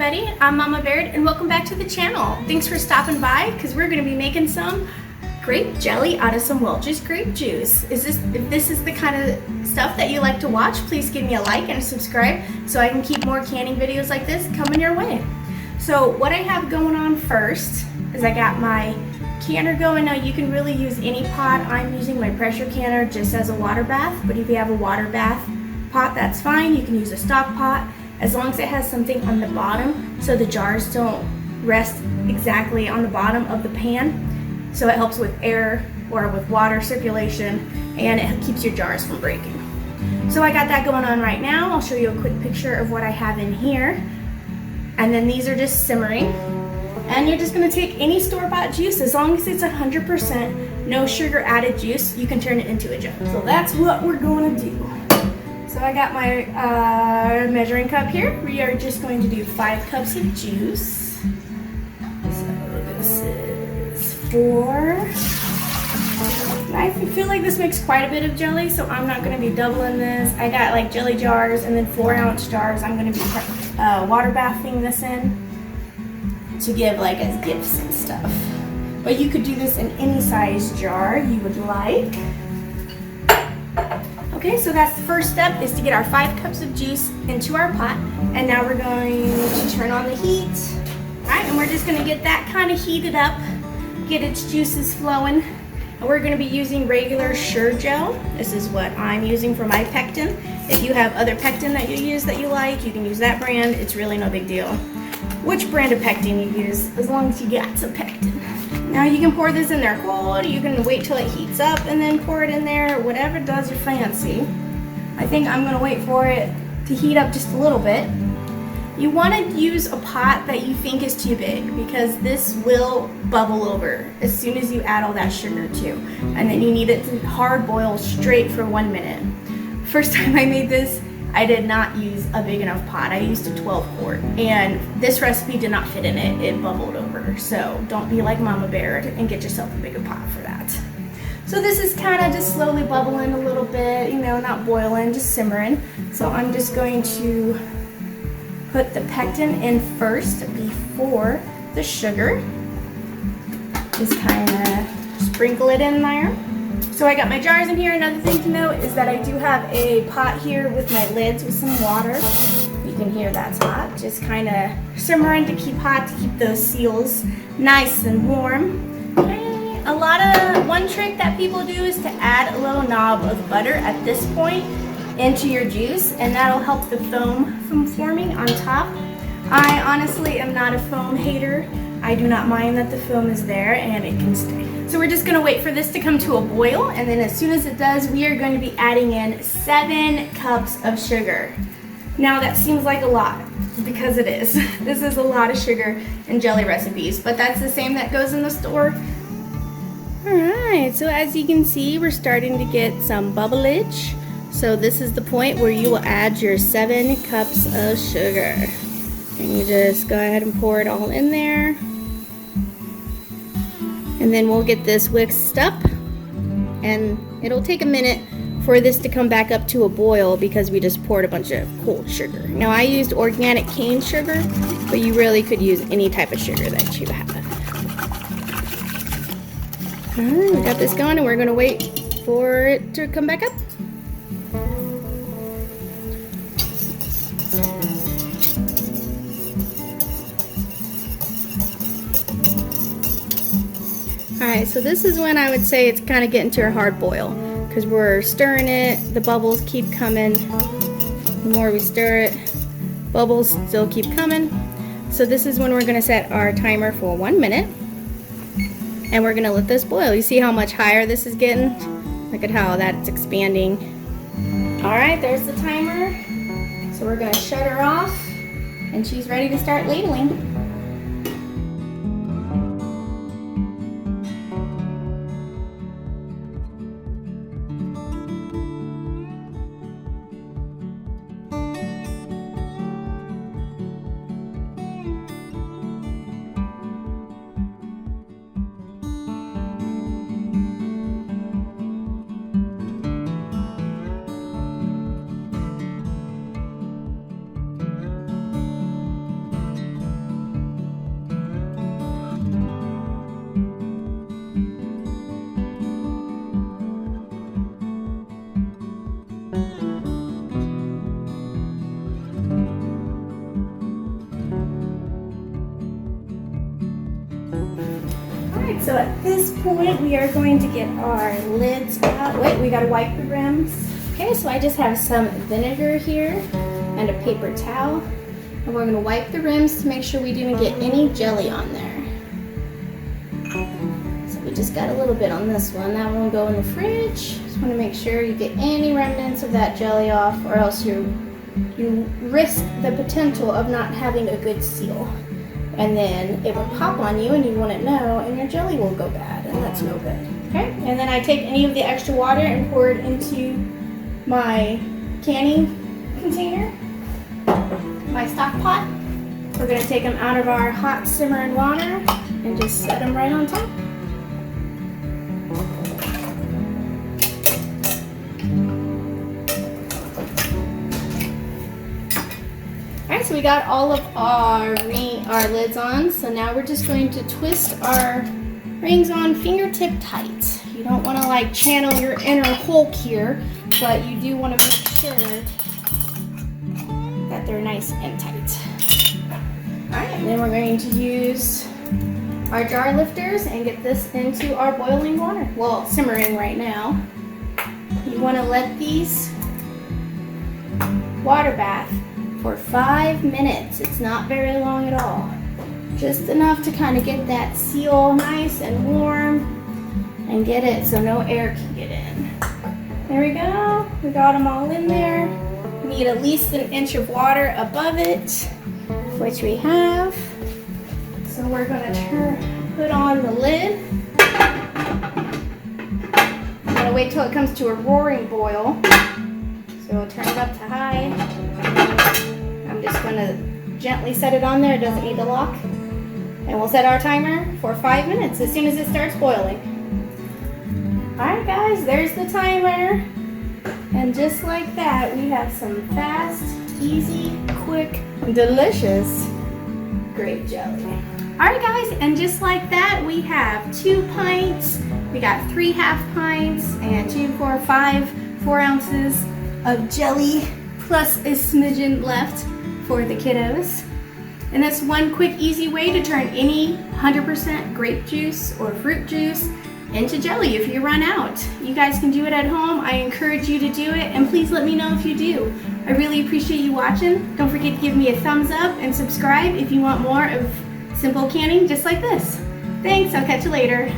everybody, I'm Mama Baird and welcome back to the channel. Thanks for stopping by because we're going to be making some grape jelly out of some Welch's grape juice. If this is the kind of stuff that you like to watch, please give me a like and a subscribe so I can keep more canning videos like this coming your way. So what I have going on first is I got my canner going. Now you can really use any pot. I'm using my pressure canner just as a water bath, but if you have a water bath pot, that's fine. You can use a stock pot as long as it has something on the bottom so the jars don't rest exactly on the bottom of the pan. So it helps with air or with water circulation, and it keeps your jars from breaking. So I got that going on right now. I'll show you a quick picture of what I have in here. And then these are just simmering. And you're just gonna take any store-bought juice, as long as it's 100% no sugar added juice, you can turn it into a jug. So that's what we're gonna do. So I got my measuring cup here. We are just going to do 5 cups of juice. So this is 4. I feel like this makes quite a bit of jelly, so I'm not going to be doubling this. I got like jelly jars and then 4-ounce jars. I'm going to be water bathing this in to give like as gifts and stuff. But you could do this in any size jar you would like. Okay, so that's the first step, is to get our 5 cups of juice into our pot. And now we're going to turn on the heat. All right, and we're just gonna get that kind of heated up, get its juices flowing. And we're gonna be using regular Sure Gel. This is what I'm using for my pectin. If you have other pectin that you use that you like, you can use that brand. It's really no big deal which brand of pectin you use, as long as you got some pectin. Now you can pour this in there cold, you can wait till it heats up and then pour it in there, whatever does your fancy. I think I'm gonna wait for it to heat up just a little bit. You wanna use a pot that you think is too big, because this will bubble over as soon as you add all that sugar too. And then you need it to hard boil straight for 1 minute. First time I made this, I did not use a big enough pot. I used a 12 quart, and this recipe did not fit in it. It bubbled over. So don't be like Mama Baird and get yourself a bigger pot for that. So this is kind of just slowly bubbling a little bit, you know, not boiling, just simmering. So I'm just going to put the pectin in first before the sugar. Just kind of sprinkle it in there. So I got my jars in here. Another thing to note is that I do have a pot here with my lids with some water. You can hear that's hot. Just kind of simmering to keep hot, to keep those seals nice and warm. Okay. One trick that people do is to add a little knob of butter at this point into your juice, and that'll help the foam from forming on top. I honestly am not a foam hater. I do not mind that the foam is there and it can stay. So we're just gonna wait for this to come to a boil, and then as soon as it does, we are going to be adding in 7 cups of sugar. Now that seems like a lot, because it is. This is a lot of sugar in jelly recipes, but that's the same that goes in the store. All right, so as you can see, we're starting to get some bubblage. So this is the point where you will add your 7 cups of sugar. And you just go ahead and pour it all in there. And then we'll get this whisked up, and it'll take a minute for this to come back up to a boil because we just poured a bunch of cold sugar. Now I used organic cane sugar, but you really could use any type of sugar that you have. All right, we got this going, and we're gonna wait for it to come back up. Alright, so this is when I would say it's kind of getting to a hard boil, because we're stirring it, the bubbles keep coming. The more we stir it, bubbles still keep coming. So this is when we're going to set our timer for 1 minute, and we're going to let this boil. You see how much higher this is getting? Look at how that's expanding. Alright, there's the timer. So we're going to shut her off, and she's ready to start ladling. So at this point, we are going to get our lids out. Wait, we gotta wipe the rims. Okay, so I just have some vinegar here and a paper towel. And we're gonna wipe the rims to make sure we didn't get any jelly on there. So we just got a little bit on this one. That one will go in the fridge. Just wanna make sure you get any remnants of that jelly off, or else you risk the potential of not having a good seal. And then it will pop on you and you wouldn't know, and your jelly will go bad, and that's no good. Okay, and then I take any of the extra water and pour it into my canning container, my stock pot. We're gonna take them out of our hot simmering water and just set them right on top. Alright, so we got all of our lids on, so now we're just going to twist our rings on fingertip tight. You don't want to like channel your inner Hulk here, but you do want to make sure that they're nice and tight. Alright, and then we're going to use our jar lifters and get this into our boiling water. Well, simmering right now. You want to let these water bath for 5 minutes. It's not very long at all. Just enough to kind of get that seal nice and warm and get it so no air can get in. There we go. We got them all in there. We need at least an inch of water above it, which we have. So we're going to put on the lid. I'm going to wait till it comes to a roaring boil. So we'll turn it up to high. I'm just going to gently set it on there. It doesn't need to lock. And we'll set our timer for 5 minutes as soon as it starts boiling. Alright guys, there's the timer. And just like that, we have some fast, easy, quick, delicious grape jelly. Alright guys, and just like that, we have 2 pints. We got 3 half pints and 2, 4, 5, 4 ounces of jelly, plus a smidgen left for the kiddos. And that's one quick, easy way to turn any 100% grape juice or fruit juice into jelly if you run out. You guys can do it at home. I encourage you to do it, and please let me know if you do. I really appreciate you watching. Don't forget to give me a thumbs up and subscribe if you want more of simple canning just like this. Thanks, I'll catch you later.